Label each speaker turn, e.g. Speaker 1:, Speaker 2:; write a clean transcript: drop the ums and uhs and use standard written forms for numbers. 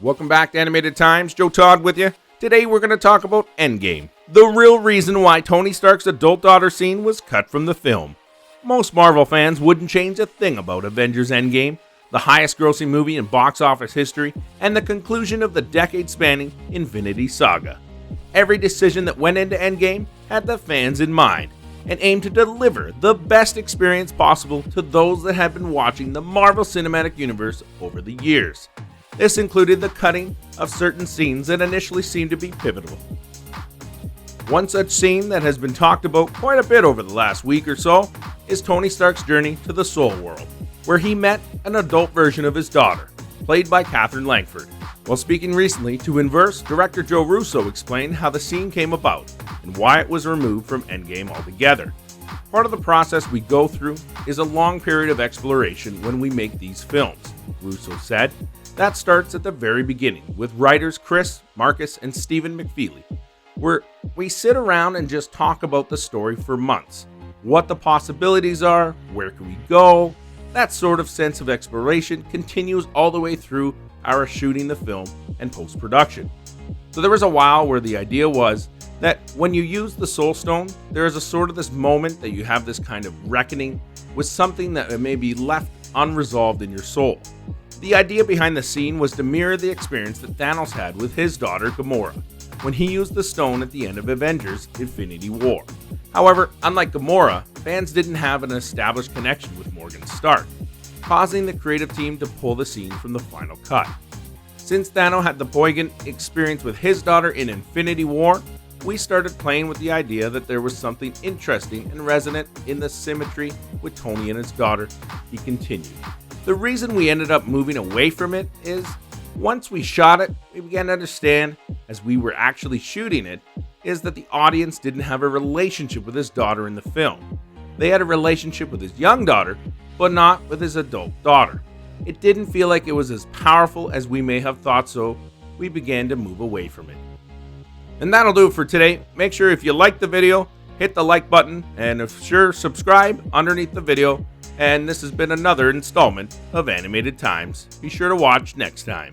Speaker 1: Welcome back to Animated Times. Joe Todd with you. Today we're going to talk about Endgame, the real reason why Tony Stark's adult daughter scene was cut from the film. Most Marvel fans wouldn't change a thing about Avengers Endgame, the highest grossing movie in box office history, and the conclusion of the decade-spanning Infinity Saga. Every decision that went into Endgame had the fans in mind, and aimed to deliver the best experience possible to those that have been watching the Marvel Cinematic Universe over the years. This included the cutting of certain scenes that initially seemed to be pivotal. One such scene that has been talked about quite a bit over the last week or so is Tony Stark's journey to the Soul World, where he met an adult version of his daughter, played by Catherine Langford. While speaking recently to Inverse, director Joe Russo explained how the scene came about and why it was removed from Endgame altogether. Part of the process we go through is a long period of exploration when we make these films, Russo said. That starts at the very beginning with writers Chris, Marcus, and Stephen McFeely, where we sit around and just talk about the story for months. What the possibilities are, where can we go? That sort of sense of exploration continues all the way through our shooting the film and post-production. So there was a while where the idea was that when you use the Soul Stone, there is a sort of this moment that you have this kind of reckoning with something that may be left unresolved in your soul. The idea behind the scene was to mirror the experience that Thanos had with his daughter Gamora when he used the stone at the end of Avengers Infinity War. However, unlike Gamora, fans didn't have an established connection with Morgan Stark, causing the creative team to pull the scene from the final cut. Since Thanos had the poignant experience with his daughter in Infinity War, we started playing with the idea that there was something interesting and resonant in the symmetry with Tony and his daughter, he continued. The reason we ended up moving away from it is, once we shot it, we began to understand, as we were actually shooting it, is that the audience didn't have a relationship with his daughter in the film. They had a relationship with his young daughter, but not with his adult daughter. It didn't feel like it was as powerful as we may have thought, so we began to move away from it. And that'll do it for today. Make sure if you liked the video, hit the like button, and if sure, subscribe underneath the video. And this has been another installment of Animated Times. Be sure to watch next time.